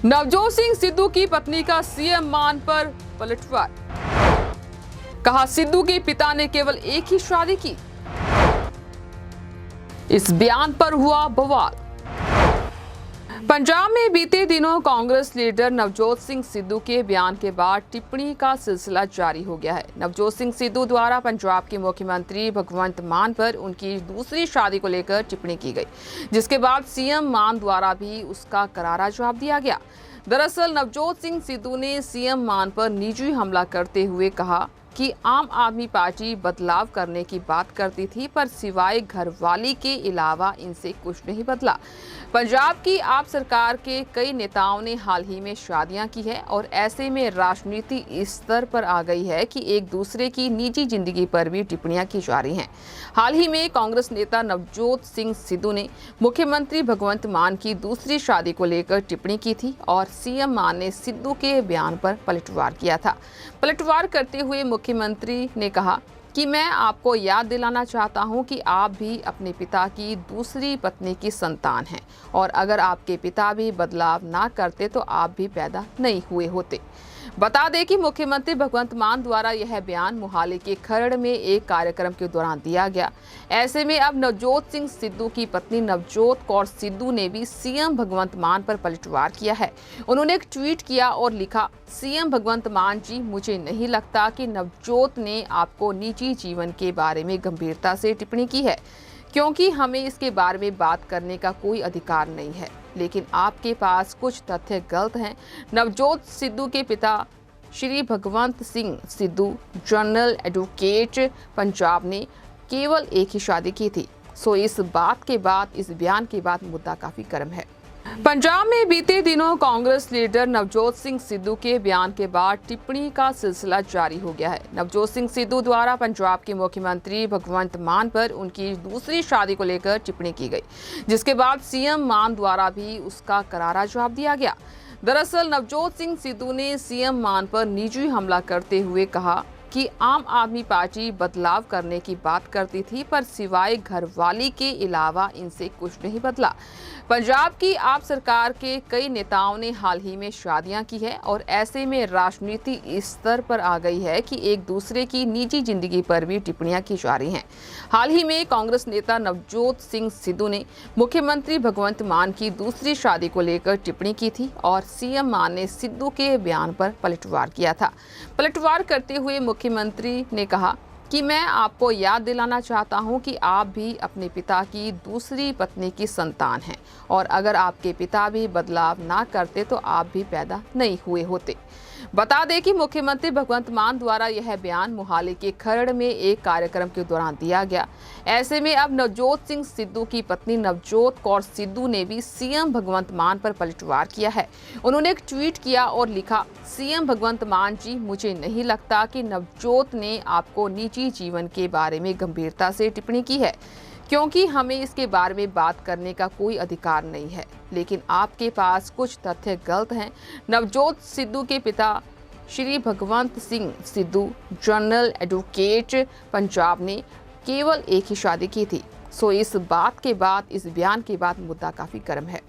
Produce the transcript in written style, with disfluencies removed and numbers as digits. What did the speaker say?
नवजोत सिंह सिद्धू की पत्नी का सीएम मान पर पलटवार। कहा सिद्धू के पिता ने केवल एक ही शादी की। इस बयान पर हुआ बवाल। पंजाब में बीते दिनों कांग्रेस लीडर नवजोत सिंह सिद्धू के बयान के बाद टिप्पणी का सिलसिला जारी हो गया है। नवजोत सिंह सिद्धू द्वारा पंजाब के मुख्यमंत्री भगवंत मान पर उनकी दूसरी शादी को लेकर टिप्पणी की गई, जिसके बाद सीएम मान द्वारा भी उसका करारा जवाब दिया गया। दरअसल नवजोत सिंह सिद्धू ने सीएम मान पर निजी हमला करते हुए कहा कि आम आदमी पार्टी बदलाव करने की बात करती थी, पर सिवाय घरवाली के अलावा इनसे कुछ नहीं बदला। पंजाब की आप सरकार के कई नेताओं ने हाल ही में शादियां की है और ऐसे में राजनीति इस स्तर पर आ गई है कि एक दूसरे की निजी जिंदगी पर भी टिप्पणियां की जा रही हैं। हाल ही में कांग्रेस नेता नवजोत सिंह सिद्धू ने मुख्यमंत्री भगवंत मान की दूसरी शादी को लेकर टिप्पणी की थी और सीएम मान ने सिद्धू के बयान पर पलटवार किया था। पलटवार करते हुए मुख्यमंत्री ने कहा कि मैं आपको याद दिलाना चाहता हूं कि आप भी अपने पिता की दूसरी पत्नी की संतान हैं और अगर आपके पिता भी बदलाव ना करते तो आप भी पैदा नहीं हुए होते। बता दें कि मुख्यमंत्री भगवंत मान द्वारा यह बयान मोहाली के खरड़ में एक कार्यक्रम के दौरान दिया गया। ऐसे में अब नवजोत सिंह सिद्धू की पत्नी नवजोत कौर सिद्धू ने भी सीएम भगवंत मान पर पलटवार किया है। उन्होंने एक ट्वीट किया और लिखा, सीएम भगवंत मान जी, मुझे नहीं लगता कि नवजोत ने आपको निजी जीवन के बारे में गंभीरता से टिप्पणी की है, क्योंकि हमें इसके बारे में बात करने का कोई अधिकार नहीं है, लेकिन आपके पास कुछ तथ्य गलत हैं। नवजोत सिद्धू के पिता श्री भगवंत सिंह सिद्धू जनरल एडवोकेट पंजाब ने केवल एक ही शादी की थी। सो इस बात के बाद, इस बयान के बाद मुद्दा काफी गर्म है। पंजाब में बीते दिनों कांग्रेस लीडर नवजोत सिंह सिद्धू के बयान के बाद टिप्पणी का सिलसिला जारी हो गया है। नवजोत सिंह सिद्धू द्वारा पंजाब के मुख्यमंत्री भगवंत मान पर उनकी दूसरी शादी को लेकर टिप्पणी की गई, जिसके बाद सीएम मान द्वारा भी उसका करारा जवाब दिया गया। दरअसल नवजोत सिंह सिद्धू ने सीएम मान पर निजी हमला करते हुए कहा कि आम आदमी पार्टी बदलाव करने की बात करती थी, पर सिवाय घरवाली के अलावा इनसे कुछ नहीं बदला। पंजाब की आप सरकार के कई नेताओं ने हाल ही में शादियां की है और ऐसे में राजनीति इस स्तर पर आ गई है कि एक दूसरे की निजी जिंदगी पर भी टिप्पणियां की जा रही हैं। हाल ही में कांग्रेस नेता नवजोत सिंह सिद्धू ने मुख्यमंत्री भगवंत मान की दूसरी शादी को लेकर टिप्पणी की थी और सीएम मान ने सिद्धू के बयान पर पलटवार किया था। पलटवार करते हुए मुख्यमंत्री ने कहा कि मैं आपको याद दिलाना चाहता हूं कि आप भी अपने पिता की दूसरी पत्नी की संतान हैं और अगर आपके पिता भी बदलाव ना करते तो आप भी पैदा नहीं हुए होते। बता दें कि मुख्यमंत्री भगवंत मान द्वारा यह बयान मोहाली के खरड़ में एक कार्यक्रम के दौरान दिया गया। ऐसे में अब नवजोत सिंह सिद्धू की पत्नी नवजोत कौर सिद्धू ने भी सीएम भगवंत मान पर पलटवार किया है। उन्होंने एक ट्वीट किया और लिखा, सीएम भगवंत मान जी, मुझे नहीं लगता कि नवजोत ने आपको निजी जीवन के बारे में गंभीरता से टिप्पणी की है, क्योंकि हमें इसके बारे में बात करने का कोई अधिकार नहीं है, लेकिन आपके पास कुछ तथ्य गलत हैं। नवजोत सिद्धू के पिता श्री भगवंत सिंह सिद्धू जनरल एडवोकेट पंजाब ने केवल एक ही शादी की थी। सो इस बात के बाद, इस बयान के बाद मुद्दा काफी गर्म है।